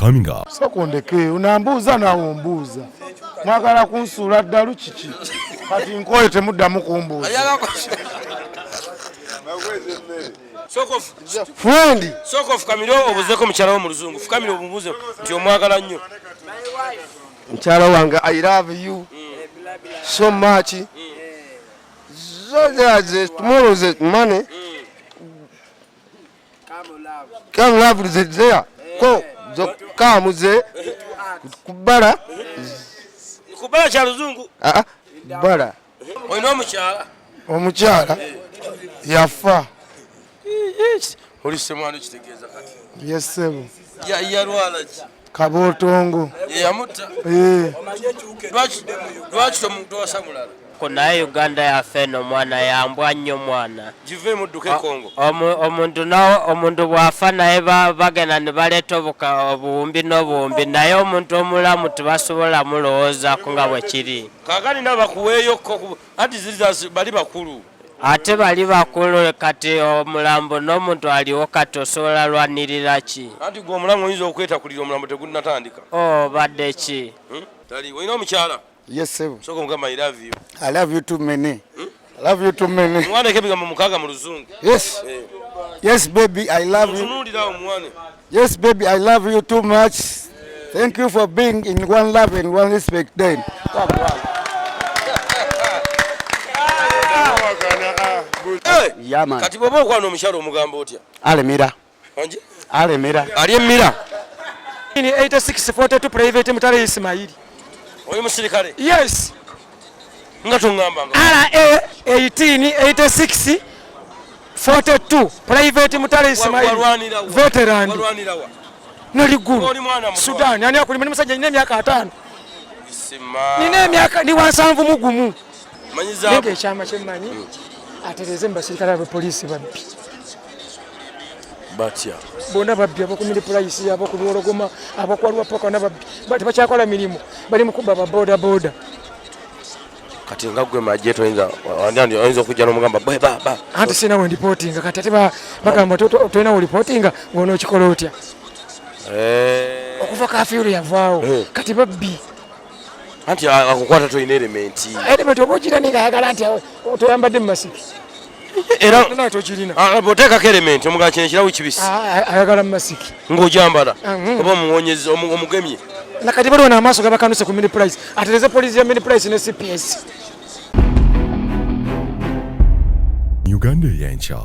coming up. Sokondeke unambuza na umbuza. Mwagala kunsula ddalu kiki. Kati nkoye temuddamu kumbuza. Friend. Soko fukamiro obuzeko mukyala wo mu luzungu. Fukamiro obumbuze nti omwagala nnyo. Mukyala wange I love you so much. So there's tomorrow's money. Come love is there. Ko kamuze kubala. Kubala kya luzungu. Bala. Oyina omukyala. Omukyala yafa. Oli semwana kitegeeza kati. Yes sebo. Ya lwala ki? Kabotongo. Yamutta. Lwaki tomuntu wasamulala? Kuna Uganda ya feno mwana yambwa nnyo mwana. Jive mudduke Kongo. Omuntu bwafa naye bagenda ne baleeta obuwumbi n'obuwumbi naye omuntu omulamu tebasobola mulowoozaako nga bwe kiri. Kaakati nabo bakuweeyo anti ziri bali bakulu. Ate bali bakulu kati omulambo n'omuntu aliwo kati osobola lwanirira ki? Anti gwe omulamu oyinza okwetakulira omulambo tegunnatandika. Badde ki? Tali oyina omukyala? Yes sir. Soko mugamba I love you. I love you too many. I love you too many. Mwana ebigambo mukaaga mu luzungu. Yes. Yes baby I love you. Tunulira omwana. Yes baby I love you too much. Thank you for being in one love and one respect then. Yeah man. Kati bobo kwano omukyala omugamba otya? Alemera. Anje? Alemera. Ali emira. Ni 8642 private mutale Ismaili. Oyo musirikale? Yes. Nga tungamba nga. RA 188642 private mutale Ismaili. Veteran. Walwanirawa. Naliguru. Sudan. Yani akuli mani musajja nine myaka 5. Isima. Nine myaka ni wansanvu mugumu. Manyiza. Nge chama chemanyi. Atereze mbasirikale ba poliisi babbi. Batya. Bona babbi abakumira Poliisi abakulwologoma abakwalwa paka na babbi. Bati bakyakola mirimu. Bali mukuba ba boda. Kati nga gwe majeto oyinza okujja n'omugamba bwe baba. Anti sina we reporting kati ate bagamba toyina we reporting ng'ono okikola otya. Okuva kafiiri yavaawo kati babbi. Anti akukwata toyina elementi. Elementi oba ogirina ng'ayagala nti toyambadde mu masiki. Era tokirina. Bw'oteekako elementi omugala kino ekirawo kibisi. Ayagala mu masiki. Ng'ojambala oba omuwonyezi omugemye. Nakati baliwo n'amaaso gabakanuse ku mini price. Atereze poliisi ya mini price ne CPS. Uganda y'enkya.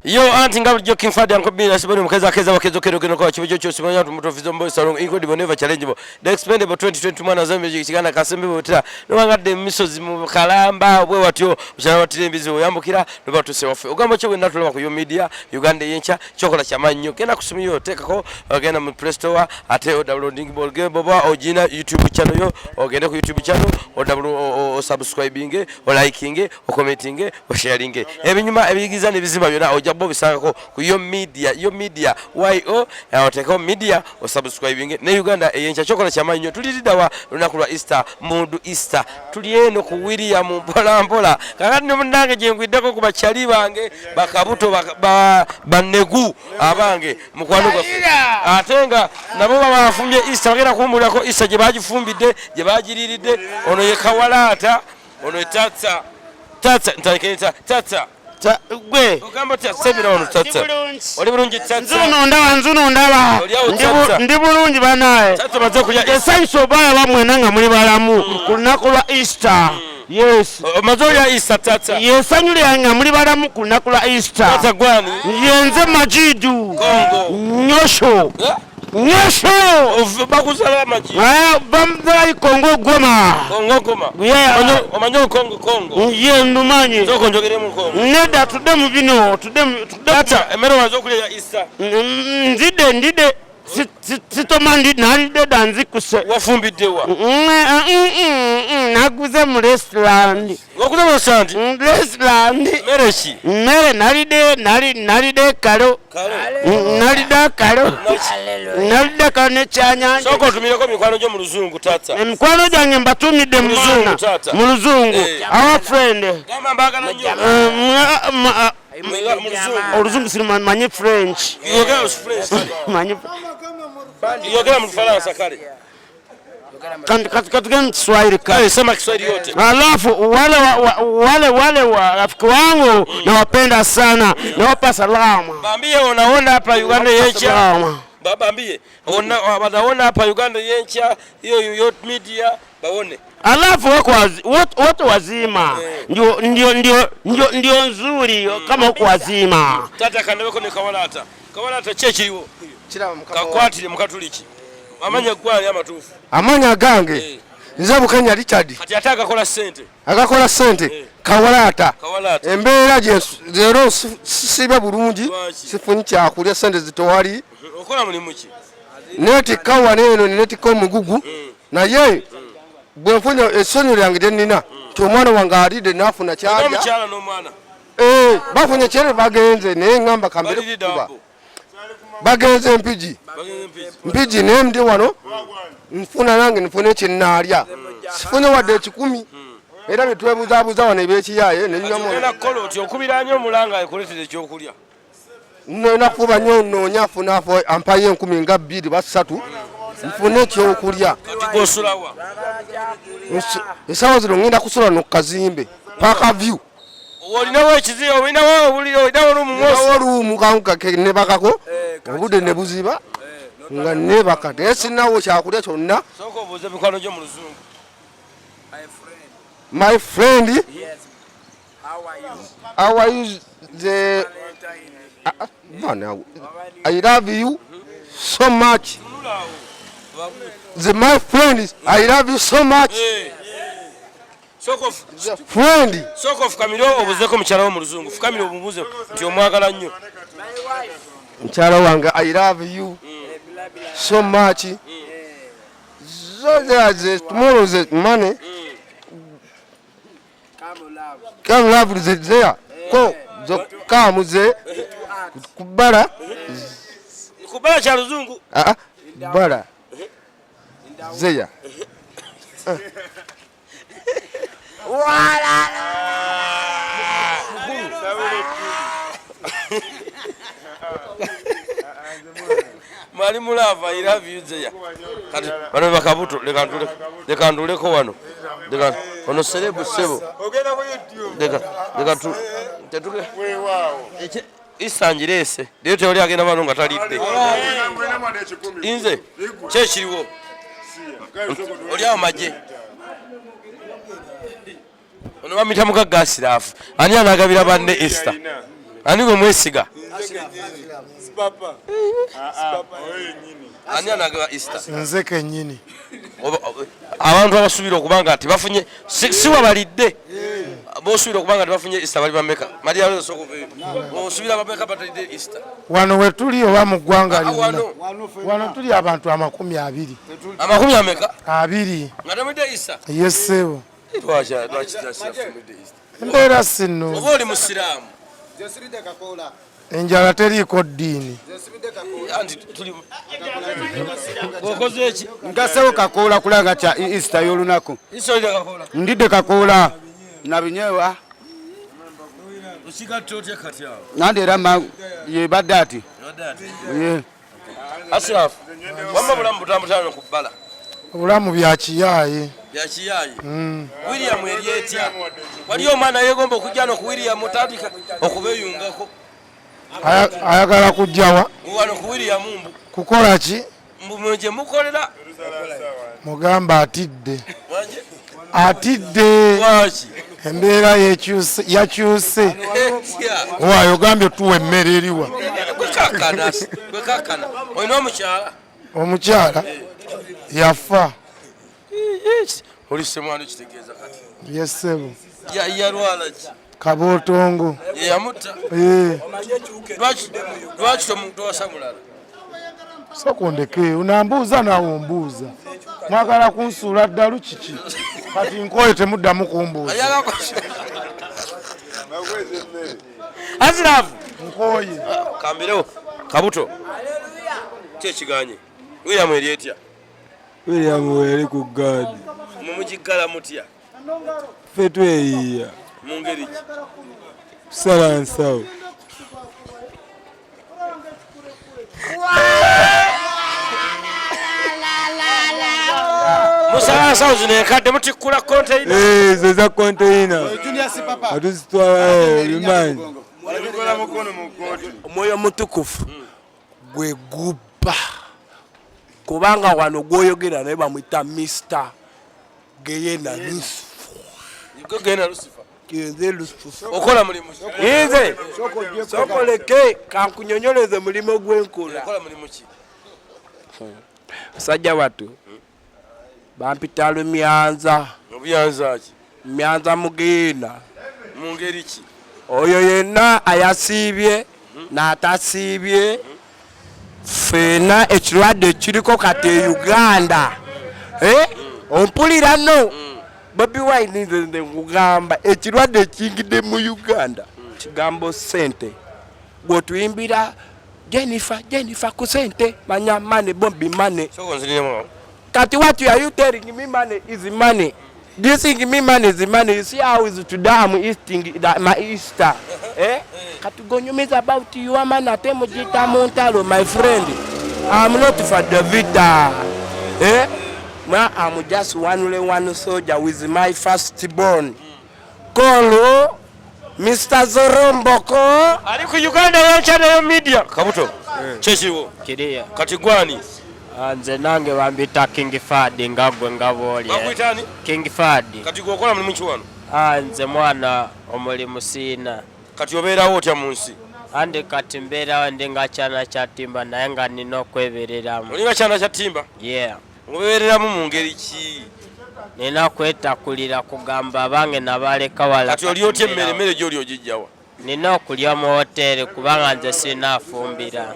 Yo anti nga bulijjo King Fadi ankobina siboni mukeza akeza bakezo kero kwa kibijo cyose manya tumutofizo mboy salon incredible never challengeable the expendable 2020 mwana zambe kigana kasembe botera nwangadde misozi mu kalamba bwe watyo mujana watire mbizi oyambukira noba tuse wafe ogamba cyo wenda tulaba ku yo media Uganda y'enkya chokola chamanyo kena kusumiyo tekako ogenda mu Play Store ate downloading ball game baba ogina YouTube channel yo ogende ku YouTube channel o subscribing o liking o commenting o sharing ebinyuma ebigiza ne bizima byona bo bisangako ku yo media yo oteko media o subscribing ne Uganda y'enkya chokola chamanyo tuliridawa lunaku lwa Easter mundu Easter tulieno ku William mpola kakati no munange jengwiddako ku bachali bange bakabuto banegu abange mukwano gwafe atenga nabo babafunye Easter bagera kumbulako Easter je bagifumbidde je bagiriridde ono ye kawalata ono etatsa tata gwe ogamba tya sebira ono tata oli bulungi tata nzuno ndaba ndi bulungi banaye tata baze kulya esaiso baya bamwe nanga muri balamu kunaku lwa Easter. Yes. Mazoya ya Easter tata. Yesanyule yanga muri balamu kunaku lwa Easter. Tata gwani? Yenze Majidu. Kongo. Nyosho. Nyosho. Bakuzala Majidu. Bamzala Kongo Goma. Kongo Goma. Yeah. Omanyo Kongo. Ye ndumanyi. Zoko njogere mu Kongo. Neda tudemu bino. Tata emero wazo kulya ya Easter. Ndide. Sitomandi nalide danzikuse. Wafumbidewa. Naguze mu restaurant. Wakuze mu restaurant? Restaurant. Mereshi. Mere nalide kalo. Nalide kalo. Nalide kane chanya. Soko tumireko mikwano gyo mu luzungu tata. Mikwano gyange mbatumide mu luzungu. Our friend. Gamba mbagala nnyo. Oluzungu siri manyi French. Yoga French. Manyi Yogera mu Faransa kale. Katika Kiswahili kale. Sema Kiswahili yote. Alafu wale rafiki wangu nawapenda sana. Nawapa salama. Bambie unaona hapa Uganda yencha. Bambie wanaona hapa Uganda yencha hiyo media baone. Alafu watu wazima ndio nzuri kama huko wazima. Tata kanaweko ni kawalata. Kawalata chechiriwo. Kakwatire mukatuliki. Amanya gwali amatufu. Amanya gange. Nze Bukenya Richard. Kati ataka kola sente. Akakola sente. Kawalata. Embeera zero sibe bulungi. Sifuni kyakulya sente zitowali. Okola mulimu ki? Neti kawa neno neti ko mugugu. Naye bwenfunya essonyo lyange lyenina kyomwana wange alidde nafuna kyalya. Omukyala n'omwana. Bafunye kyere bagenze naye ngamba kambere kuba. Bagenze mpiji nemdi wano nfuna nange nfuna ekinaalya sifune wadde 10 era bitwebuzabuza wano ebyekiyaye nenywa kolo oti okubira nnyo omulanga ekuletera ekyokulya nakuba nnyo noonya afuna ampaye 10 nga 2 ba 3 nfune ekyokulya gosulawa esawa zino ngenda kusula nokazimbe paka view olinawo ekiziyo olinawo obuliro olinawo olumu kankake nebakako obudde ne buziba nga nebaka tesinawo kyakulya kyonna. Soko obuuze mikwano gyo mu luzungu. My friend, yes. How are you? I love you so much. My friend, I love you so much. Friend. Soko fukamiro obuzeko mukyala wo mu luzungu. Fukamiro obubuze nti omwagala nnyo. Mukyala wange, I love you so much. So there's tomorrow's money. Come love is there. Ko come ze kubara. Kubara cha luzungu. Bara. Zeya. Wala. Mali mulava I love you Zeya. Kati bano bakabuto leka nduleko wano. Leka ono serebu sebo. Ogenda ku YouTube. Leka tu tetuke. Isanjirese. Leo teoli agenda bano nga talidde. Inze kyekiriwo. Oli amaje. Ono bamita mugaga sirafu. Ani anagabira banne Esther. Ani gwe mwesiga. Papa. Ani anagaba Esther. Nze kennyini. Abantu abasubira okubanga ati bafunye si wabalidde. Bosubira okubanga ati bafunye Esther bali bameka. Maria leo soko veyo. Osubira bameka batalidde Esther. Wano we tuli oba mu ggwanga lyonna. Wano tuli abantu 20. Amakumi ameka? 2. Nga temudde Esther? Yes sebo. Lwaki Esther? Mbeera sino. Oba oli musiraamu. Enjala teriiko ddiini. Anti tuli okoze eki? Ngasewo kakoola kulanga kya Easter y'olunaku. Isolira kakoola. Ndidde kakoola. Nabinyewa. Usigatte otya kati awo? Nandi era yebadde ati. Asirafu. Wamma bulamu butambutano ku bbala. Obulamu bya kiyaaye. Bya kiyaaye. William Erietya. Wali omwana yegomba okujja no ku William otandika okubeyungako. Ayagala kujjawa. Wano ku William mbu. Kukola ki? Mbu gye mukolera. Mugamba atidde. Atidde. Waki? Embeera yakyuse. Wayogambye tuwa emmere eriwa. Kwekakana. Olina omukyala? Omukyala yafa. Oli semwana kitegeeza kati. Yes sebo. Yalwala ki? Kabootongo. Yamutta? Lwaki tomutosa mulala? Sokondeke unambuuza nawe ombuuza. Mwagala kunsuula ddalu kiki? Kati nkoye temuddamu kumbuuza. Asirafu. Nkoye. Kambirewo. Kabuto. Kyekiganye. William Erietya. William weri ku gaadi. Mumugigala mutya? Ffe tweyiya. Mu ngeri ki? Kusala nsawo. sawo zino enkadde mutikula container. Ezo za container. Atuzitwala limanyi. Omwoyo mutukufu gwe gubba kubanga wano gwoyogera naye bamwita Mr. Geyena Lucifer. Okola mulimu. Nze sokoleke kankunyonyoleze mulimu gwenkola. Okola mulimu ki? Sajja watu bampita Lumyanza. Obyanza ki? Myanza Mugenda. Mu ngeri ki? Oyo yenna ayasiibye n'atasiibye ffenna ekirwadde kiriko kati e Uganda. Ompulira no Bobi Wine nze nkugamba ekirwadde ekiyingidde mu Uganda kigambo ssente gwotuyimbira Jennifer ku ssente manya money Bobby money. Kati what are you telling me money is money? Do you think me money is money? You see how is today I'm eating my Easter. Kati gonyumiza about you man atemo jita montalo my friend. I'm not for the vita. I'm just one soldier with my firstborn. Kolo Mr. Zoromboko ali ku Uganda yanchana media kabuto chechiwo Kiriya kati gwani nze nange bambita King Fadi ngagwe ngaboli bakwitani King Fadi kati gwokola mulimu kiwano nze mwana omulimu siina kati obeerawo otya mu nsi andi kati mbeerawo ndi nga kyana kya timba naye nga nina okwebereramu. oli nga kyana kya timba? Yeah. obeereramu mu ngeri ki? Nina kwetakulira kugamba abange nabaleka wala. Kati oli otya emmere gy'oli ogijjawa? Nina okulya mu hoteri kubanga nze sinaafumbira.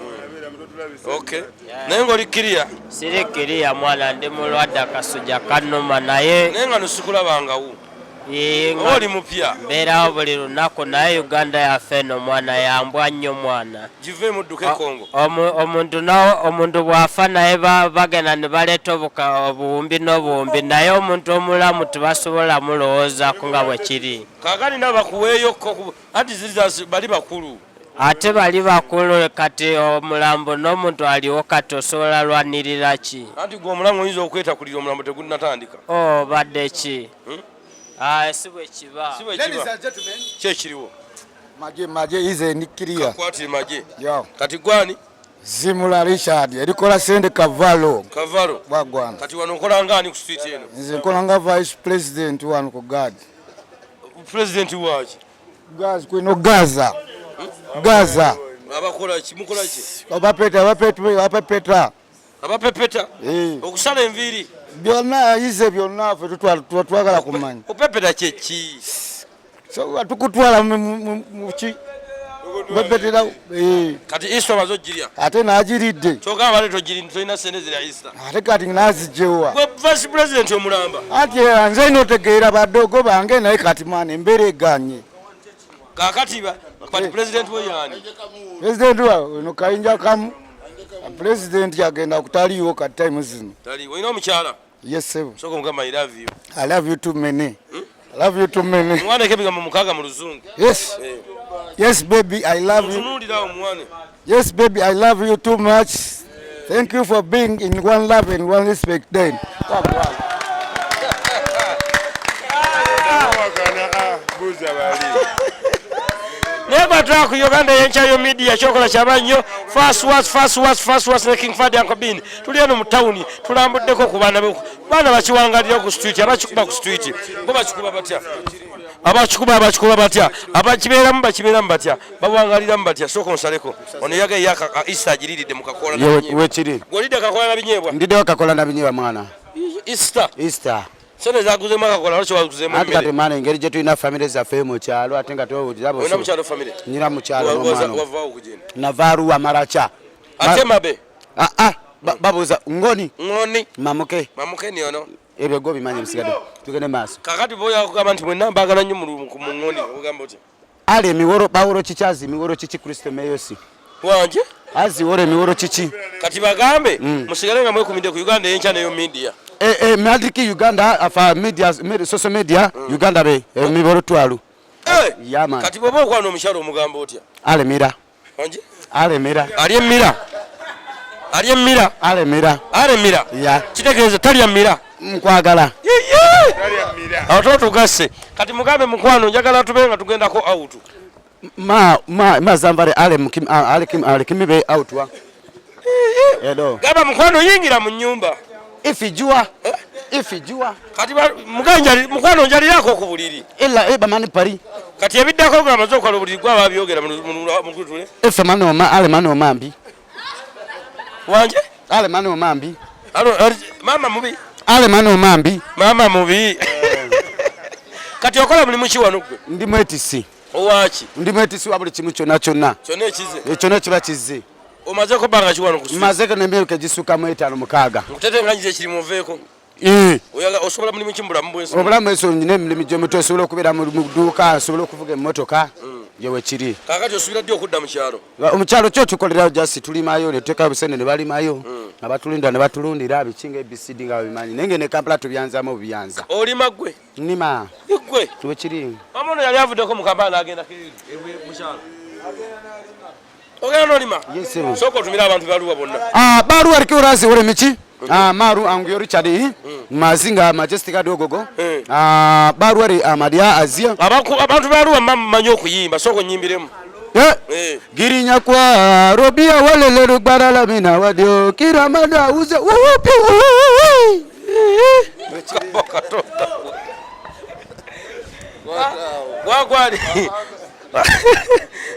Okay. Naye ng'oli kiriya? Siri kiriya mwana ndi mulwadde akasuja kannuma naye. Naye nga nosukulabangawo. Oli mupya. Mbeerawo buli lunaku naye Uganda yaffe eno mwana yambwa nnyo mwana. Giveemu dduke Kongo. Omuntu bw'afa naye bagenda ne baleeta obuwumbi n'obuwumbi naye omuntu omulamu tebasobola mulowoozaako nga bwe kiri. Kaakani nabo bakuweeyokko anti ziri bali bakulu. Ate bali bakulu kati omulambo n'omuntu aliwo kati osobola lwanirira ki? Anti gwe omulamu oyinza okwetakulira omulambo tegunnatandika. Badde ki? Si bwe kiba. Kyekiriwo? Maje ize nikiriya. Kakwatire maje. Yo. Kati gwani? Zimula Richard erikola sende Kavalo. Kavalo. Bagwana. Kati wano okola ngani ku street eno? Nze nkola nga vice president wano ku Gad. President waki? Gaza kwino Gaza. Gaza. Abakola ki? Mukola ki? Abapepeta. Abapepeta? Okusala enviiri. Byonna ize byonna ffe twagala kumanya. Opepeta kyeki? So tukutwala mu ki? Bapetera kati Easter bazogirya. Ate nagiridde. Kyogamba baleto giri ntolina sente zira Easter. Ate kati nazijewa. Gwe vice president omulamba. Ate nze notegeera badogo bange naye kati mwana embeera eganye. Kakati kati president we yani? President wa no kayinja kamu. President yagenda kutaliwo kati time zino. Taliwo ino omukyala. Yes sir. Soko mugamba I love you. I love you too many. I love you too many. Mwana kebigambo mukaga mu luzungu. Yes. Yes baby I love you. Tunulira omwana. Yes baby I love you too much. Thank you for being in one love and one respect then. Never track Uganda yenchayo media chokola chabanyo fast was na King Fadi Ankobini tuli eno mu town tulambuddeko ku bana bakiwangalira ku street abakikuba ku street bo bakikuba batya abakibeeramu batya bawangaliramu batya soko nsaleko ono yaga yaka Easter agiridde mukakola na binyeebwa wekiri golide kakola na binyeebwa ndidde kakola na binyeebwa mwana Easter sene zaguzemu akakola lwaki waguzemu ate kati mwana engeri gye tulina famire zaffe mu kyalo ate nga towulirabo olina mukyalo famire nyina mu kyalo n'omwana wavaawo okugenda nava Arua Maracha ate mabe babuuza ngoni mamuke ni ono ebyo go bimanyi bisigadde tugende maaso kakati boya kugamba nti mwenna mbaagala nnyo mu ngoni ogamba otya ale emiworo baworo kikyazi emiworo kiki Kristo meyosi wanje aziworo emiworo kiki kati bagambe musigale nga mwekumidde ku Uganda yenkya neyo media Madriki Uganda afa media social media Uganda be emiworo twalu yaman kati bobo okwana omukyalo omugamba otya alemira wanje alemira alemira alemira ya kitegeeza tali amira Nkwagala. Awo tugase. Kati mugambe mukwano njagala tubenga tugendako out. Mazambale ale kimibe out wa. Hello. Gaba mukwano yingira mu nyumba. Ifijua. Kati mukwano njali yako ku buliri. Eba mani pari. Kati ebiddako ngamaze okola obuliri gwa babyogera mu kutule. Efe ale mani omambi. Wanje? Ale mani omambi. Mama mubi. Ale mani omambi. Mama mubi. Kati okola mulimu ki wano gwe? Ndi mwetisi. Owaki? Ndi mwetisi wa buli kimu kyonna. Kyonna ekize. Kyonna kiba kizze. Omaze ko banga ki wano ku? Maze ko n'emyaka gisuka mu 5 mukaaga. Mutete nganyize kiri muveeko. Oyaga osobola mulimu kimbula mbweso. Obulamu eso nyine emirimu gy'omuto osobola okubeera mu dduuka, osobola okuvuga emmotoka. Yewe kiri. Kakati osubira ddi okudda mu kyalo? Omukyalo kyo tukolera jasi tulimayo ne tuteeka busene ne balimayo. Abatulinda ne batulundira bikinga ABCD nga bimanyi. Nenge ne Kampala tubyanzamu byanza. Olima gwe? Nima. Gwe? Tuwe kiri. Amono yali avuddeko mu Kampala agenda kiri mu kyalo. Ogenda n'olima? Yes. Soko tumira abantu baluwa bonna. Baluwa aliko urazi ule michi. Maru angu Richard mazinga majestic adogogo. Baluwa ari Amadia Azia. Abantu baluwa manyo okuyimba soko nyimbiremu. Girinya kwa Robia wale rugbara la mina wadio kiramada uze wupi wagwali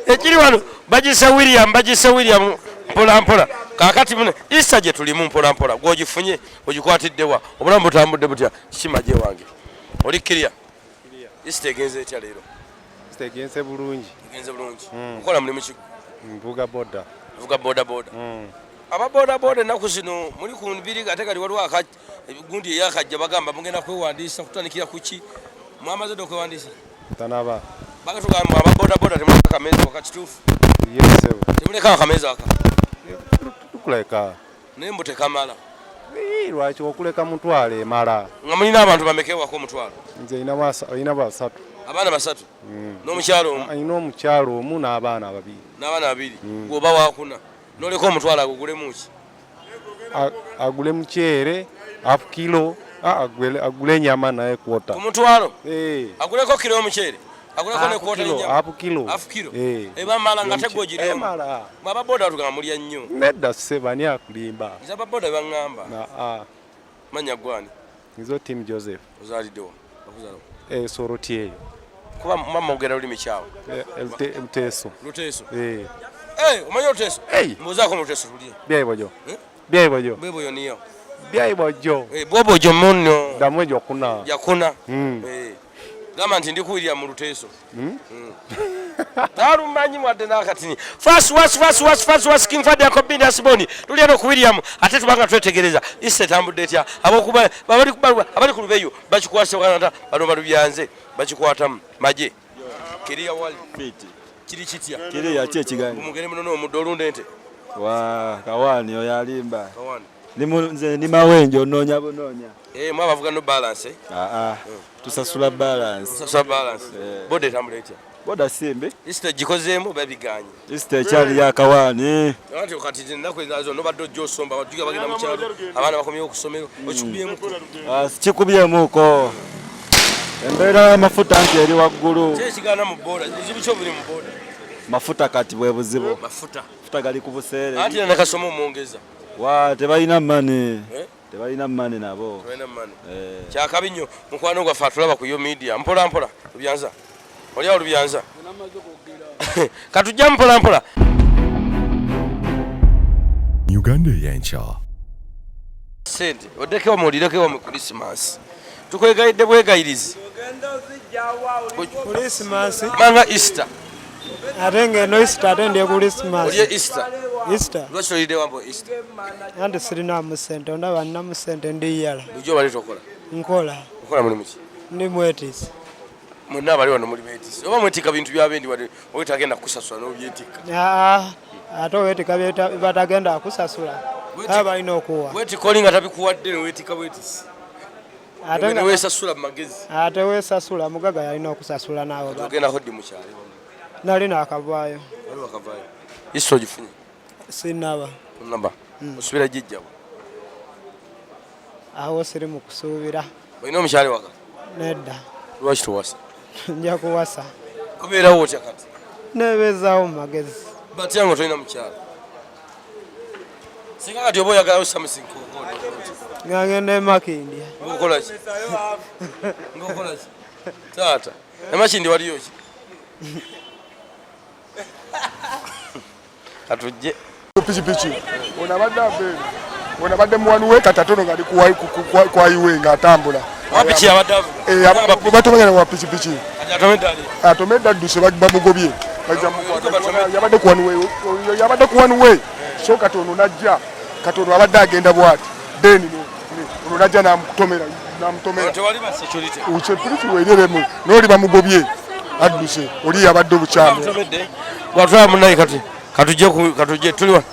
ekiri wano bajise William mpola kakati mune isa je tulimu mpola gwogifunye ogikwatiddewa obulamu butambudde butya kimaje wange oli kiria isitegenze etya leero Tegenze bulungi. Ukola mulimu ki? Mvuga boda. Aba boda naku zino muli ku nbiri ate kali waliwo gundi yakajja bagamba mugenda kwewandisa kutandikira kuki mwamaze dokwewandisa tanaba bagatugamba aba boda temuleka kameza wakati tufu yesebo temuleka kameza waka tukuleka nembo tekamala lwaki okuleka mutwale mala nga mulina abantu bamekewa ko mutwalo nze ina basatu abana basatu n'omukyalo ayina omukyalo omu n'abaana babiri gwoba wakuna noleka omutwalo agugule muki agule mukyere half kilo agule nyama naye kwota omutwalo aguleko kilo omukyere aguleko ne kwota nyama half kilo ebamala nga tegogire baba boda tugamba mulya nnyo nedda sebani akulimba nze aba boda bangamba manya gwani nzo Tim Joseph ozalidewo soroti eyo kuba mama ogera olimi kyawo Luteso omanya Luteso mbuzaako mu Luteso tulie byaibojo niyo bwobojo munno damwe jakuna gamba nti ndikuwirira mu Luteso talumanyi mwadde n'akatini fast King Fadi akobindi asiboni tulya n'okuwiriramu ate tubanga twetegereza ise tambudde etya abokuba abali ku lubeyo bakikwasa Canada bano balubyanze bakikwatamu maje kiriya wali kiri kitya kiriya kye kigani mugere muno omuddo olunda ente kawani oyo alimba nze ni mawenjo nonya mwabavuga no balance tusasula balance boda etambula etya boda simbi isite gikozeemu babiganye isite kyali ya kawani ati kati nnaku ezo nobadde ojja osomba batuga bagenda mu kyalo abaana bakomyewo ku ssomero okikubyemuko kikubyemuko embeera y'amafuta nti eri waggulu kyekigaana mu boda ekibi kyobuli mu boda mafuta kati bwe buzibu mafuta gali ku buseere anti nakasoma omwongeza tebalina mani nabo kyakabi nnyo mukwano gwaffe atulaba ku yo media mpola lubyanza oliawo lubyanza katujja mpola Uganda y'enkya sente oddekewo mulirekewo mu Christmas tukwegayidde bwegayirizi Christmas manga Easter ate ngeno Easter ate ndiye Christmas oliye Easter lwaki olidde wambo Easter anti sirinamu sente ondaba ninamu sente ndiyala bujo bali tokola nkola mulimu ki ndi mwetisi mwenna bali wano muli beetisi oba mwetika bintu byabendi wetagenda kukusasula n'obyetika ate owetika batagenda kusasula aba balina okuwa wetika oli nga tabikuwadde newetika bwetisi newesasula mumagezi ate wesasula mugaga yalina okusasula naawe ogendako ddi mukyalo nali nakavaayo iso ogifunye sinaba namba osubira jjajjawo aho siri mu kusuubira. Olina omukyala waka? Nedda. Lwaki towasa? Nja kuwasa. Obeerawo otya kati? Neebeezaawo mu magezi. Batya nga tolina mukyala? Singa kati oba oyagala osamusinka okola. Ngagenda emakindi. Ng'okola ki? Ng'okola ki? Taata, emakindi waliyo ki? Katujje. Pikipiki. Onabadde abeera. Onabadde muwanu we katatono ngali kwa iwe ng'atambula. Wapiki abadde avuga? Batomanya wa pikipiki. Atomedda dduse bamugobye. Yabadde kuwanu we. So katono najja. Katono abadde agenda bwati. Deni ono najja namutomera. Tewali ba security. Security weereremu. N'oli bamugobye. Adduse. Oli yabadde obukyamu. Bwatwala munnaye kati. Katujje tuliwa.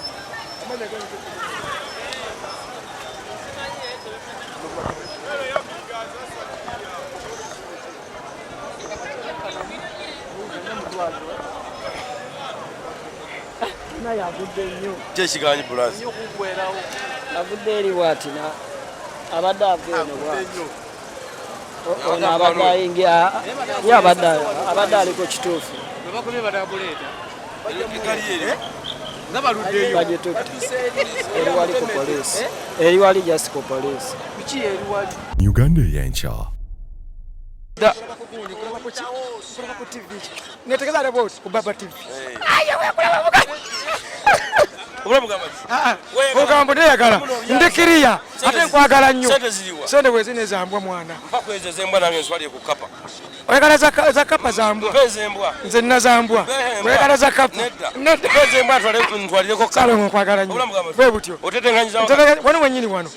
Kyekiganye bulazi. Agudde eri bwati abadde aveeno bwati. Ono abadde ayingira ye abadde aliko kituufu. Eri wali ku poliisi. Eri wali just ku poliisi. Uganda y'enkya. Netegeza report ku Baba TV. Ogambo ndeyagala ndikiriya ate nkwagala nnyo. Sente bwe zine zambwa mwana. Mpaka ezo zembwa nange nswaliye ku kapa. Oyagala za kapa zambwa. Nze nina zambwa. Oyagala za kapa. Nedda. Zembwa ntwalireko kapa. Salo nkwagala nnyo. Bwe butyo. Otetenganyiza wano wenyini wano.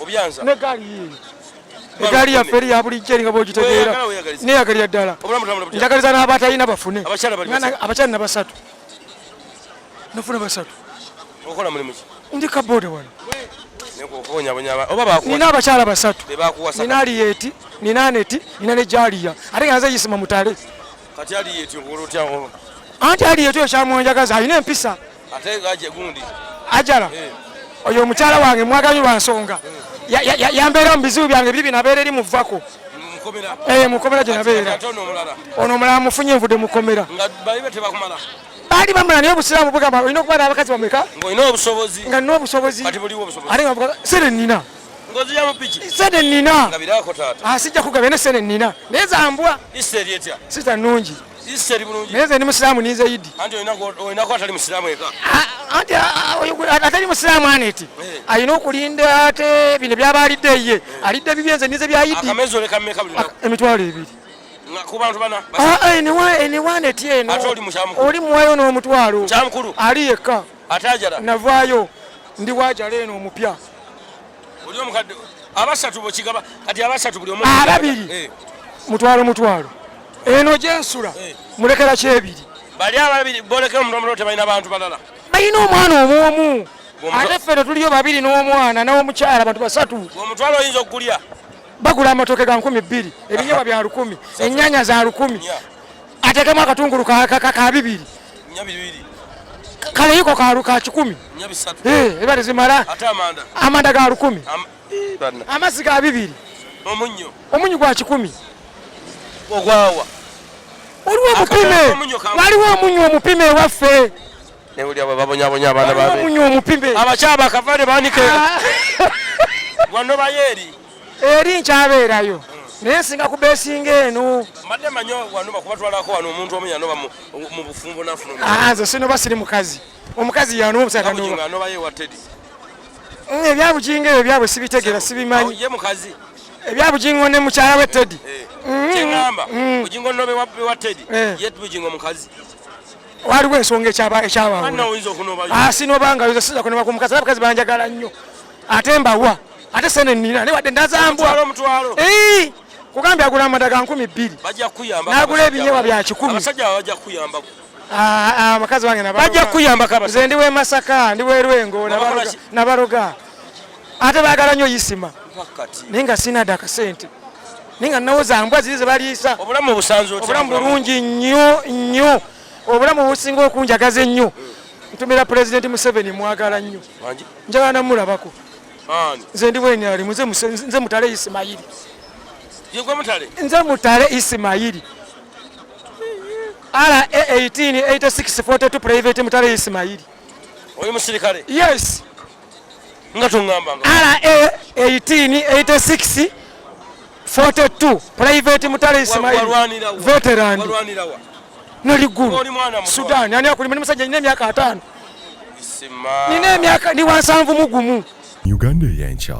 Obyanza. Ne gaali yiyo. Egaali yaffe eri ya bulijjo eringa bw'ogitegeera. Neyagalira ddala. Njagaliza n'abatalina bafune. Abakyala na basatu. Nafuna basatu. Okola mulimu ki? Ndi kaboode wano. Nina abakyala basatu. Nina Aliyeti, nina Aneti, nina ne Jaliya. Ate nga nze yisima mutale. Kati Aliyeti okola otya? Anti Aliyeti oyo kyamwanjagaza alina empisa. Ate ng'aje gundi. Ajala. Oyo omukyala wange mwaganyi lwa nsonga. Yambeera mu bizibu byange biri binabeera eri muvako. Mukomera gye nabeera. Ono omulala mufunye envudde mukomera. Baali bamala naye obusiraamu bugamba olina okuba n'abakazi bameka? Ng'olina obusobozi. Nga nina obusobozi. Kati buliwo obusobozi. Ate nga bavuga sente nnina. Ng'ozija mu piki? Sente nnina. Nga biraako taata. Sijja kugabya ne sente nnina. Naye zambwa. Iseri etya? Sita nnungi. Iseri bulungi. Naye nze ndi musiraamu ninze Idi. Anti olinako atali musiraamu eka? Anti atali musiraamu Aneti. Alina okulinda ate bino by'abaalidde ye. Alidde bibye nze ninze bya Idi. Akameezi oleka mmeka buli lunaku? Emitwalo ebiri. Ku bantu bana? Ene Aneti eno. Ate oli mukyamukulu? Oli muwayo n'omutwalo. Kyamukulu? Ali yekka. Ate ajala? Navaayo. Ndi wajala eno omupya. Oli omukadde abasatu bwekigaba kati abasatu buli omu ababiri mutwalo eno gyensula mulekera kyebiri bali ababiri bolekera omutomolo tebalina bantu balala balina omwana omwomu ate ffe tuliyo babiri n'omwana n'omukyala abantu basatu omutwalo oyinza okugulya bagula amatooke ga 200 ebinyeebwa bya 100 ennyanya za 100 atekemu akatungulu ka 2 kalayiko ka 10 ebale zimala amanda ga 10 amazzi ga 2 omunyu gwa 10 ogwawa oliwo omupime waliwo omunyu omupime waffe nebuli abo babonyabonya abaana babe omunyu omupime abakyaba akavale baanike wano bayeri eri nkyabeerayo naye nsinga ku beesinga eno mbadde manyo wano bakubatwalako wano omuntu omu yanoba mu bufumbo nafuna nze sinoba siri mukazi omukazi yanoba omusatanoba ebyabujinga ebyo byabwe sibitegeera sibimanyi ye mukazi ebyabujingo ne mukyala we Teddy kyengamba bujingo nobe wa Teddy ye bujingo mukazi waliwo ensonga ekyabawula sinobanga yoza siza kunoba ku mukazi abakazi banjagala nnyo ate mbawa ate sene nnina ne wadde ndazambwa kugambye agula amanda ga 200 n'agula ebinyeebwa bya 10 abakazi bange bajja kuyamba nze ndi w'e Masaka ndi w'e Lwengo nabaroga ate baagala nnyo yisima naye nga sinadde akasente naye nga nawoza mbwa ziri ze baliisa obulamu bulungi nnyo obulamu businga okunjagaza ennyo ntumira Pulezidenti Museveni mwagala nnyo njagala namulabako nze ndi bweni ali nze Mutale Ismaili. Yegwe Mutale? Nze Mutale Ismaili. RA 188642 private Mutale Ismaili. Oyo musirikale? Yes. Nga tungamba nga. RA 188642 private Mutale Ismaili. Veteran. Walwanirawa. Noliguru. Sudan. Yani akulima ni musajja nine myaka 5. Isima. Nine myaka ni 7 mugumu. Uganda y'enkya.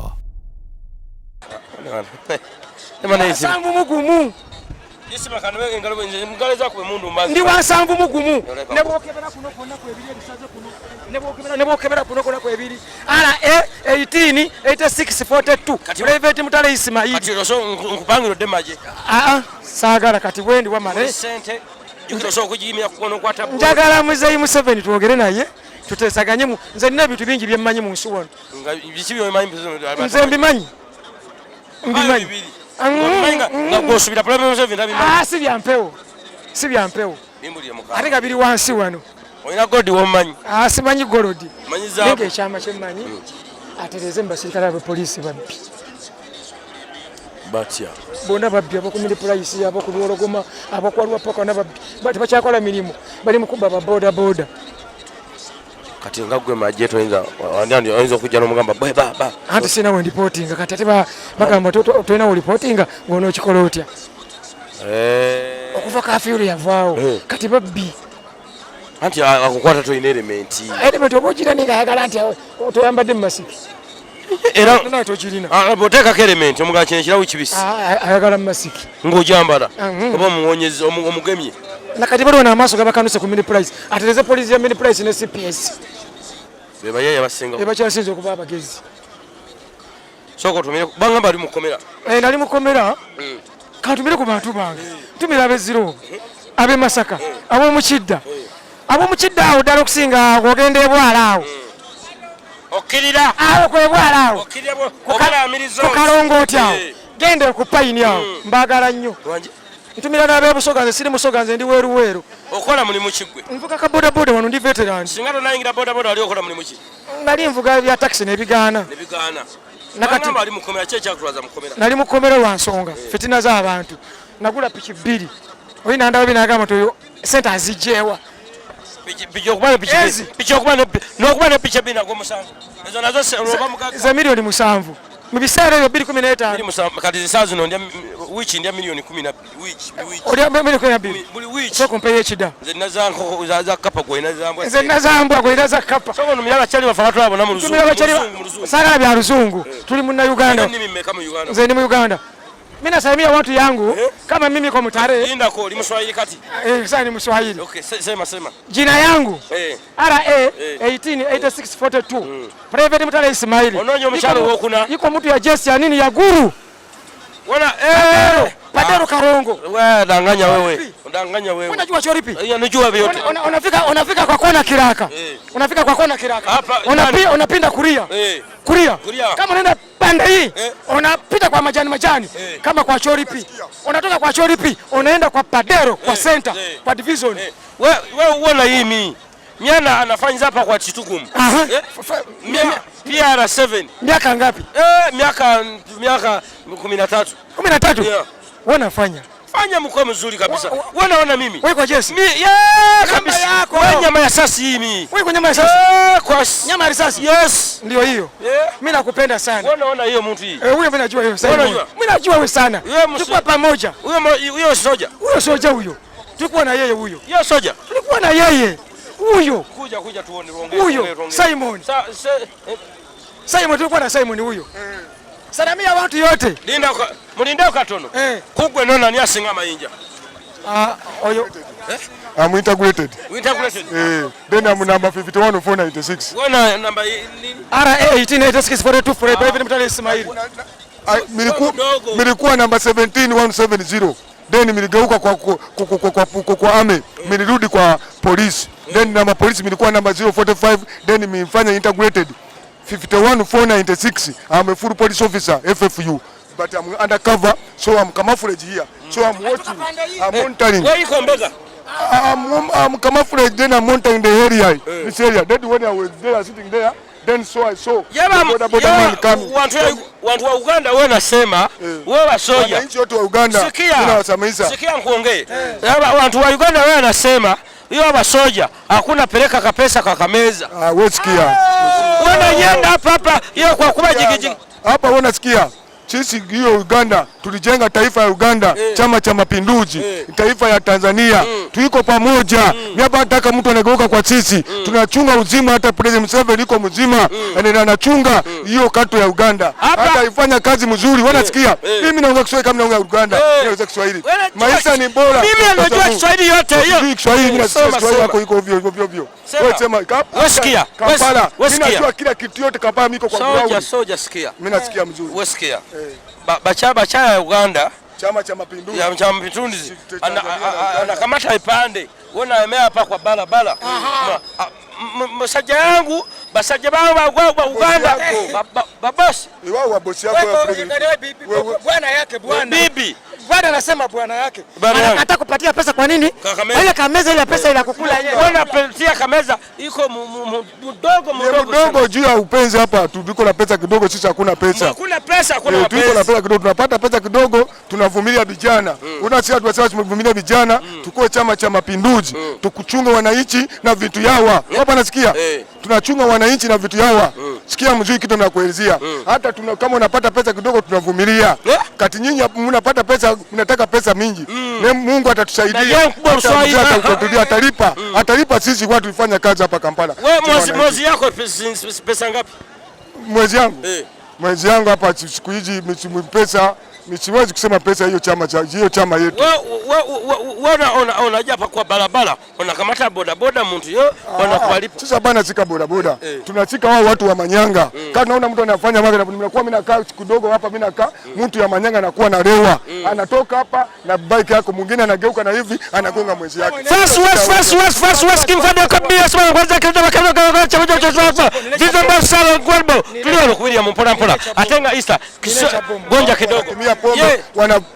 Sanvu mugumu. Isima kanwe engalo benje mugaleza ku mundu mbazi. Ndi wansanvu mugumu. Nebokebera kuno konna ku ebiri ebisaze kuno. Nebokebera kuno konna ku ebiri. RA 188642 private Mutale Ismaili. Kati roso nkupangiro demaje. Saagala kati bwendi wamale. Sente. Jukiroso okujimya kukono kwata. Njagala muzeyi Museveni twogere naye. Tutesaganye nze nina bintu bingi byemmanyi mu nsi wano. Bikibyo emanyi nze mbimanyi. Mbimanyi. Nga gosubira problem Museveni ndabimanyi. Si byampewo. Si byampewo. Bimbulye muka. Ate nga biri wansi wano. Oyina godi womanyi. Simanyi golodi. Manyi zaabu. Nge ekyama kyemmanyi. Atereze mbasirikale aba poliisi babbi. Batya. Bonna babbi abakumira Poliisi abakulwologoma abakwalwa paka nababbi. Bati bakyakola mirimu. Bali mukuba ba boda. Kati nga gwe majje toyinza wandi oyinza okujja n'omugamba baba. Anti sina we reporting kati ate bagamba toyina we reporting ng'ono okikola otya. Okuva kafiyu yavaawo kati babbi. Anti akukwata toyina elementi. Elementi oba ogirina ng'ayagala nti toyambadde mu masiki. Era naye togirina. Oteekako elementi omugala kino ekirawo kibisi. Ayagala mu masiki. Ng'ogyambala oba omuwonyezi omugemye. Nakati bali wana amaaso gabakanuse ku mini price. Atereze poliisi ya mini price ne CPS. Beba yeye abasinga. Bakyasinze okuba abagezi. Soko tumire banga bali mukomera. Nali mukomera. Katumire ku bantu bange. Tumira abeziro. Abe Masaka. Abo mukidda. Abo mukidda awo ddala okusinga ogende ebwala awo. Okirira. Awo kwe bwala awo. Okirira okukalamirizo. Kukalongooti awo. Gende ku payini awo. Mbagala nnyo. Ntumira n'abe Busoga siri Musoga ndi weru. Okola mulimu kigwe. Nvuga ka boda wano ndi veteran. Singa tonayingira boda ali okola mulimu ki? Nali nvuga bya taxi nebigaana. Nakati bali mukomera kye kyakutwaza mukomera. Nali mukomera lwa nsonga. Fitina z'abantu. Nagula piki 2. Oyina ndawo binagamba toyo sente azijewa. Piki okubana piki. Piki okubana n'okubana piki bina go musanvu. Ezo nazo se roba mukaga. Za milioni musanvu. Mu biseera ebyo 215. Kati zisazi no ndia wiki ndia milioni 10 wiki. Oli milioni 12. Buli wiki. Soko mpeye kida. Nze nazanko za kapa gwe nazambwa. Nze nazambwa gwe naza kapa. Soko no myala chali bafatu abo na mu luzungu. Sala bya luzungu. Tuli mu Uganda. Nini mmeka mu Uganda? Nze ni mu Uganda. Mimi nasalimia watu yangu kama mimi kwa Mutare. Linda ko limswahili kati. Sasa ni Mswahili. Okay, sema. Jina yangu RA 188642. Private Mutale Ismaili. Ononyo mshalo wokuna. Iko mtu ya jesi ya nini ya guru. Wana Padero Karongo. Wewe danganya wewe. Udanganya wewe. Unajua choripi? Unajua vyote. Unafika kwa kona Kiraka. Unafika kwa kona Kiraka. Unapinda kuria. Kuria. Kama unaenda pande hii, unapita kwa majani. Kama kwa choripi. Unatoka kwa choripi, unaenda kwa Padero, kwa center, kwa division. Wewe uona hii Miana anafanya hapa kwa Chitukumu. PR7. Miaka ngapi? Miaka 13. 13? Yeah. Wanafanya. Fanya mkoa mzuri kabisa. Wana mimi. Wewe kwa jeshi. Kabisa. Wewe nyama ya sasi hii mimi. Wewe kwa nyama ya sasi. Kwa nyama ya risasi. Yes. Ndio hiyo. Mimi nakupenda sana. Wana hiyo mtu hii. Huyo mimi najua hiyo sana. Mimi najua wewe sana. Tulikuwa pamoja. Huyo soja. Huyo soja huyo. Tulikuwa na yeye huyo. Hiyo soja. Tulikuwa na yeye. Huyo. Kuja tuone ongea. Huyo Simon. Simon tulikuwa na Simon huyo. Salamia watu yote. Mulinde katono. Kugwe nona ni asinga mayinja. Oyo. I'm integrated. Then I'm number 51496. Wana namba nini? RA 188642 for Private Mutale Ismaili. Nilikuwa namba 17170. Then niligeuka kwa ame. Nilirudi kwa polisi. Then namba polisi nilikuwa namba 045. Then nimefanya integrated 51496. I'm a full police officer, FFU. But I'm undercover, so I'm camouflage here. So I'm watching, I'm monitoring. Where you come back? I'm camouflage, then I'm monitoring the area. This area. Then when I was there, sitting there, then so I saw watu wa Uganda wewe nasema wewe wasoja wananchi wote wa Uganda sikia nkuongee watu wa Uganda wewe nasema hiyo wasoja hakuna peleka kapesa kwa kameza wewe sikia wananyenda hapa hiyo kwa kuba jigijigi hapa wewe unasikia sisi hiyo Uganda tulijenga taifa ya Uganda chama cha mapinduzi taifa ya Tanzania tuiko pamoja hapa nataka mtu anageuka kwa sisi tunachunga uzima hata President Museveni iko mzima na anachunga hiyo kato ya Uganda hata ifanya kazi mzuri wanasikia mimi naongea Kiswahili kama naongea Uganda naweza Kiswahili maisha ni bora mimi najua Kiswahili yote hiyo Kiswahili mimi nasema Kiswahili yako iko ovyo wewe sema wasikia Kampala mimi najua kila kitu yote Kampala miko kwa ground soja sikia mimi nasikia mzuri wasikia bacha ya Uganda chama cha mapinduzi anakamata ipande wanaemea hapa kwa barabara msaja yangu basaja bangu wa Uganda babosi wao wa bosi yako bwana yake bibi bwana anasema bwana yake anataka kupatia pesa kwa nini ile kameza ile pesa ile kukula yeye wanapatia kameza iko mdogo juu ya upenzi hapa tuliko na pesa kidogo sisi hakuna pesa hakuna pesa hakuna pesa tuliko na pesa kidogo tunapata pesa kidogo tunavumilia vijana unasikia tunasema tumevumilia vijana tukue chama cha mapinduzi tukuchunga wananchi na vitu yawa hapa nasikia tunachunga wananchi na vitu yawa sikia mzuri kitu nakuelezea hata kama unapata pesa kidogo tunavumilia kati nyinyi mnapata pesa mnataka pesa mingi Mungu atatusaidia atalipa sisi watu tulifanya kazi hapa Kampala wewe mwezi yako pesa ngapi mwezi yangu hapa siku hizi pesa siwezi kusema pesa hiyo chama yetu wewe unaja hapa kwa barabara unakamata boda mtu yeye wanakualipa sasa bana sika boda tunachika wao watu wa manyanga kama naona mtu anafanya mara ninakuwa mimi nakaa kidogo hapa mimi nakaa mtu ya manyanga anakuwa na lewa anatoka hapa na bike yako mwingine anageuka na hivi anagonga mwezi yake first kimfanya kabisa sababu kwanza kidogo kama cha hizo mbasala ngwalbo tulio kulia mpora atenga Easter gonja kidogo pombe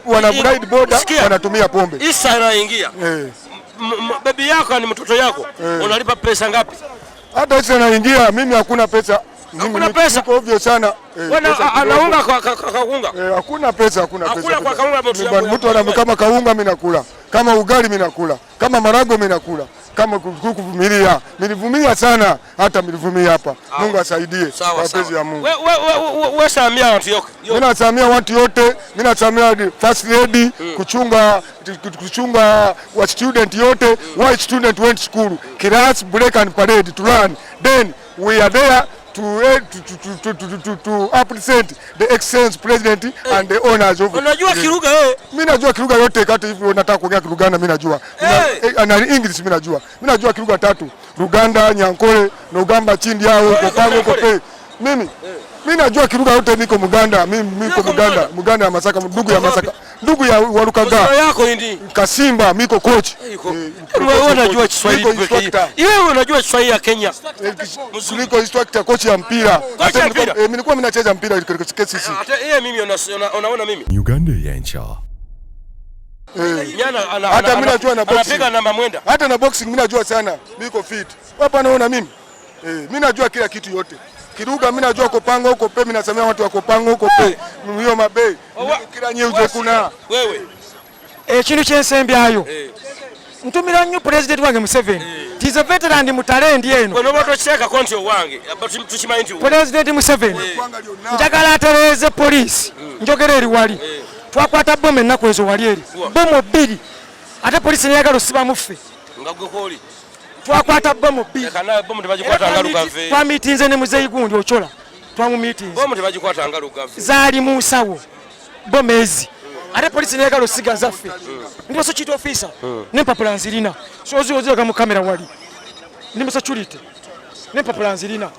wana ride boda wanatumia pombe Isa anaingia baby yako ni mtoto yako unalipa pesa ngapi hata Isa anaingia mimi hakuna pesa hakuna pesa kwa ovyo sana anaunga kwa kaunga hakuna pesa kwa kaunga mtu ana kama kaunga mimi nakula kama ugali mimi nakula kama marago mimi nakula kama kuvumilia nilivumilia sana hata nilivumilia hapa Mungu asaidie kwa pesa ya Mungu wewe samia watu yote mimi nasamia watu yote mimi nasamia first lady kuchunga wa student yote why student went school class break and parade to learn then we are there to appreciate the excellence president and the owners of unajua Kiruga wewe mimi najua Kiruga yote kati hivi unataka kuongea Kiruganda mimi najua na English mimi najua Kiruga 3 Ruganda Nyankole Nogamba Chindi yao Kopango Kope mimi najua Kiruga yote niko Muganda mimi niko Muganda ya Masaka ndugu ya Warukaga yako ndi Kasimba miko coach wewe unajua Kiswahili pekee wewe unajua Kiswahili ya Kenya niko instructor coach ya mpira mimi nilikuwa mimi nacheza mpira katika KCC hata yeye mimi unaona mimi Uganda yancha hata mimi najua na boxing anapiga namba mwenda hata na boxing mimi najua sana niko fit hapa naona mimi mimi najua kila kitu yote Kiruga mimi najua Kopango huko pe mimi nasamia watu wa Kopango huko pe hiyo mabei kila nyeuze kuna wewe ekintu kyensembi ayo ntumira nnyo president wange Museveni tiza veteran mutalendi eno ono bato cheka konti owange tuchimainti president Museveni njagala atereze poliisi njogera eri wali twakwata bombe ennaku ezo wali eri bomo 2 ate poliisi neyagala osiba muffe ngagokoli twakwata bomo 2 kana bomo tebajikwata ngalugave twa meetings ne muzeyi gundi ochola twa mu meetings bomo tebajikwata ngalugave zali mu nsawo bomezi ate poliisi neyagala osiga zaffe ndipo so chito officer nempapula nzirina sozi ozeka mu kamera wali ndimo security nempapula nzirina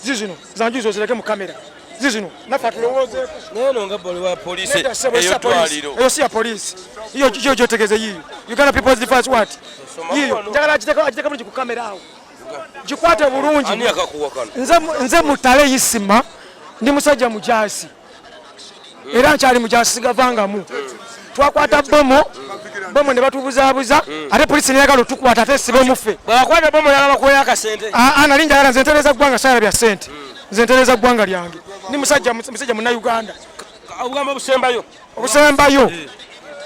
zizino zanjuzo zireke mu kamera zizino nafa tulowoze neno ngabole wa police eyo twaliro eyo si ya police iyo jotegeze yiyo Uganda People's Defense what yiyo njagala ajiteka mu kamera awo jikwate bulungi ani akakuwakana nze mutale yisima ndi musajja mujasi era nkyali mujasi gavangamu twakwata bomo ne batubuzaabuza ate poliisi neyagala otukwata ate sibe mufe bwakwata bomo yagala bakuweyo akasente nali njagala nze ntereza ggwanga saala bya ssente nze ntereza ggwanga lyange ndi musajja munnayuganda ogamba obusembayo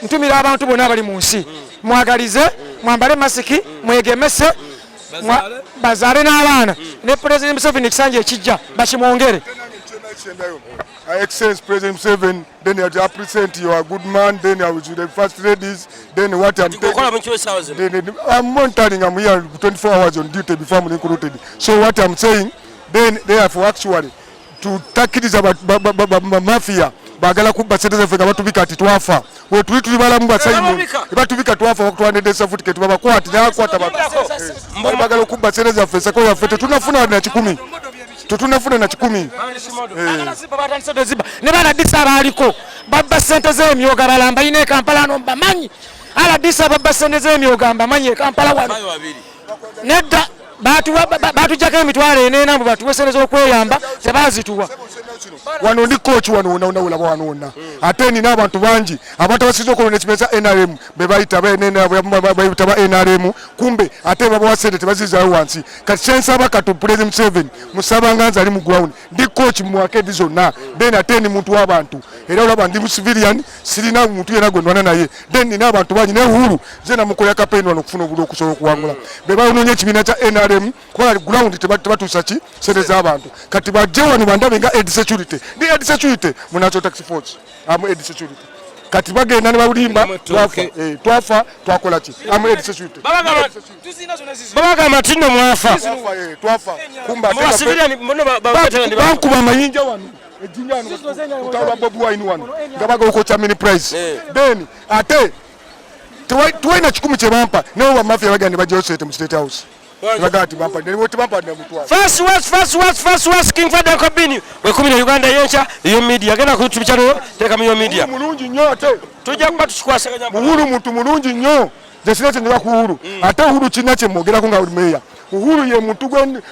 ntumira abantu bonna abali mu nsi mwagalize mwambale masiki mwegemese bazaale n'abaana ne President Museveni ekisanja ekijja bakimwongere. Excellence President Museveni, then you appreciate you are a good man, then you are with the first ladies, then what I'm I'm monitoring, I'm here 24 hours on duty before I'm recruited. So what I'm saying, then therefore actually to takiriza mafia bagala kubba sente zaffe nga batubika ati twafa we tuli balamu basayimo batubika twafa wakutwandede certificate babakwati nakwata bagala kubba sente zaffe sako yaffe tetunafuna na 10 tetunafuna na 10 ne baladisa abaliko babba sente z'emyoga balamba ine Kampala no bamanyi aladisa babba sente z'emyoga bamanyi Kampala wano nedda batujjako emitwalo enena mbu batuwesereza okweyamba tebazituwa wano ndi coach wano olaba wano wonna ate nina abantu bangi abantu abasize okolona ekimeza NRM bebayita bayita ba NRM kumbe ate babawa sente tebazizaayo wansi kati kyensaba kati President Museveni musabanga nze ali mu ground ndi coach mu akedi zonna then ate ni muntu w'abantu era olaba ndi mu civilian sirina muntu yena gwendwana naye then nina abantu bangi ne Uhuru ze namukolera campaign wano okufuna obululu okusobola okuwangula bebayononya ekibiina kya NRM kuba ground tebatuusa ki sente z'abantu kati bajje wano bandabe nga ed security ndi ed security munacho tax force amu ed security kati bagenda ne babulimba twafa twakola ki amu ed security babaga matino mwafa twafa kumba bankuba amayinja wano ejinjano utawa Bwiino wano ngabaga okocha mini price then ate tuwaina 10 kye bampa newo ba mafia bagandi bajosete mu State House bagati bampa ne wote bampa ne mutwa first was King Fada Kabini we kumina Uganda yencha iyo media genda ku YouTube channel teka mu media mulungi nnyo ate tujja kuba tukikwasaganya Uhuru muntu mulungi nnyo jesine chenga ku Uhuru ate Uhuru china kye mogera ko nga uli meya Uhuru ye muntu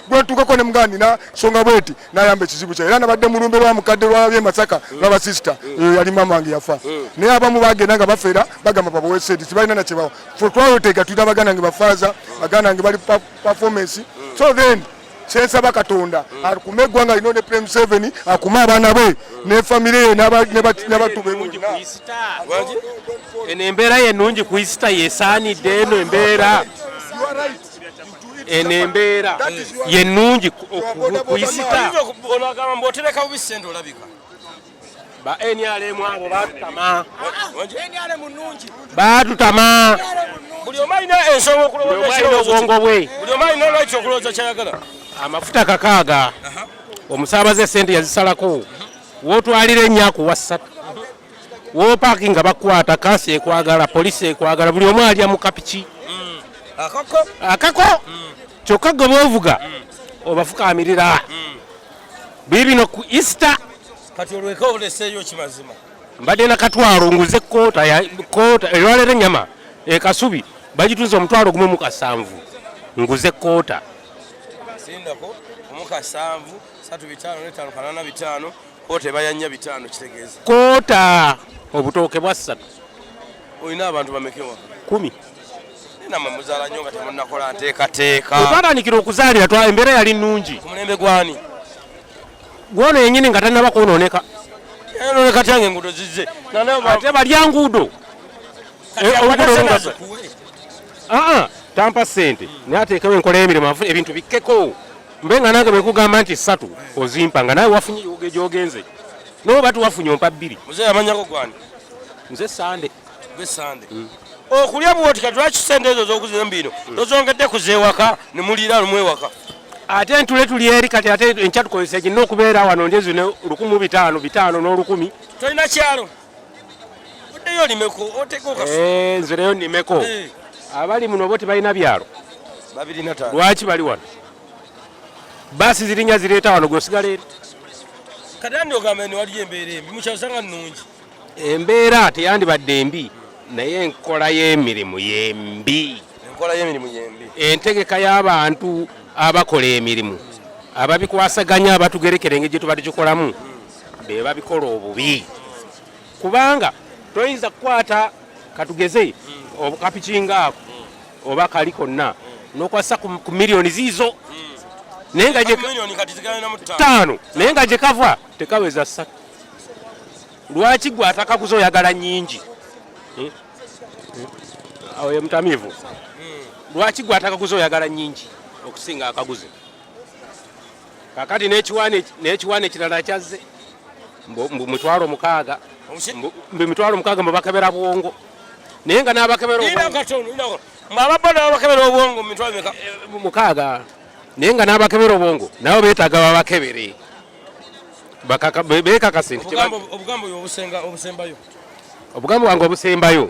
gwentukako ne mugandi na songa bweti nayamba ekizibu kye era nabadde mulumbe lwa mukadde lwa bye Masaka lwa sister yali mama wange yafa ne abamu bagenda nga bafera bagamba baba wesedi tibalina na kibawo twayotega tuita baganda nge bafaza baganda nge bali performance so then kyensaba Katonda akumeggwa nga ino ne President Museveni akuma abaana be ne family ye n'abatu be eno embeera yenungi ku Easter yesaanidde eno embeera enembeera yenungi ku Easter onagamba mbotereka obisende olabika ba NRM abo batutama buli omaina ensonga okulowooza bwe buli omaina lwaki okulowooza kyayagala amafuta kakaaga omusaabaze sente yazisalako wootwalira ennyako wa 3 woopaaki nga bakwata kasi ekwagala poliisi ekwagala buli omu alya mu kapiki akako kyokka gwe boovuga obafukaamirira bibino ku Easter kati olweka oleseeyo kimazima mbadde nakatwalo nguze koota erwalera ennyama ekasubi bagitunza omutwalo gumu mu 7 nguze koota sindako mu 7 3 koota ebayanya 5 kitegeeza koota obutooke bwa 3 olina abantu bamekewa 10 nama muzaala nnyo nga temunnakola nteekateeka twatandikira okuzaalira embeera yali nnungi ku mulembe gwani gwono yennyini nga tannaba kwonooneka yonooneka tyange enguudo zizze ate balya nguudo tampa ssente naye ateekewo enkola y'emirimu ebintu bikkeko mbe nga nange bwekugamba nti 3 ozimpa nga nawe wafunye gyogenze noba tuwafunye ompa 2 muze yamanyako gwani nze Sande okulya buwotika lwaki sente ezo z'okuzembino tozongedde kuzeewaka ne muliira lumwewaka ate entule tuli eri kati ate enkya tukozesa ekirina okubeera wano ndezi ne 1500 n'olukumi tolina kyalo oddeyo limeko otekoka nze nayo nimeko abali muno bo tebalina byalo lwaki bali wano baasi zirinya zireeta wano gweosigala eri kati andi ogambe ne waliyo embeera embi mukyasanga nnungi embeera teyandibadde embi naye enkola y'emirimu yembi entegeka y'abantu abakola emirimu ababikwasaganya abatugerekera engeri gye tubadde tukolamu be babikola obubi kubanga toyinza kukwata katugeze okapikinga ako oba kali konna n'okwasa ku miliyoni ziizo naye nga ttaano naye nga gye kava tekaweza 3. Lwaki gwe atakaguza oyagala nnyingi? Awo ye mutamiivu. Lwaki gwe atakaguza oyagala nnyingi okusinga akaguze? Kakati n'ekiwaane ekirala kyazze mbu 6,000 mbu bakebera bwongo naye nga n'abakebera obwongo naye nga n'abakebera obwongo nabo beetaaga babakebere beekakase nti obugambo bwange obusembayo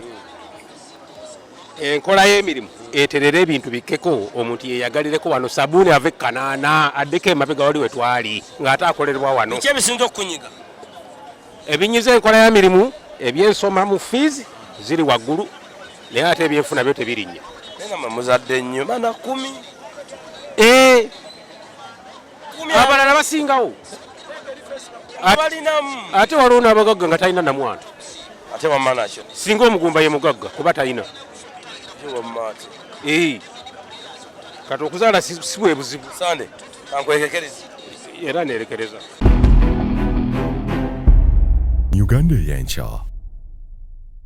enkola y'emirimu eterera ebintu bikkeko omuntu yeyagalireko wano sabuuni ave Kanaana addeko emabega wali we twali ng'ate akolerwa wano ekyebisinza okukunyiga ebinyiza enkola y'emirimu ebyensoma mu fees ziri waggulu naye ate ebyenfuna byo tebirinnya muzadde nnyo bana 10 abalala basingawo ate waliwo n'abagagga nga talina namwantu ate wamanakyo singa omugumba ye mugagga kuba talina kati okuzaala si bwe buzibu sande kankwekekereza era neerekereza Uganda y'enkya.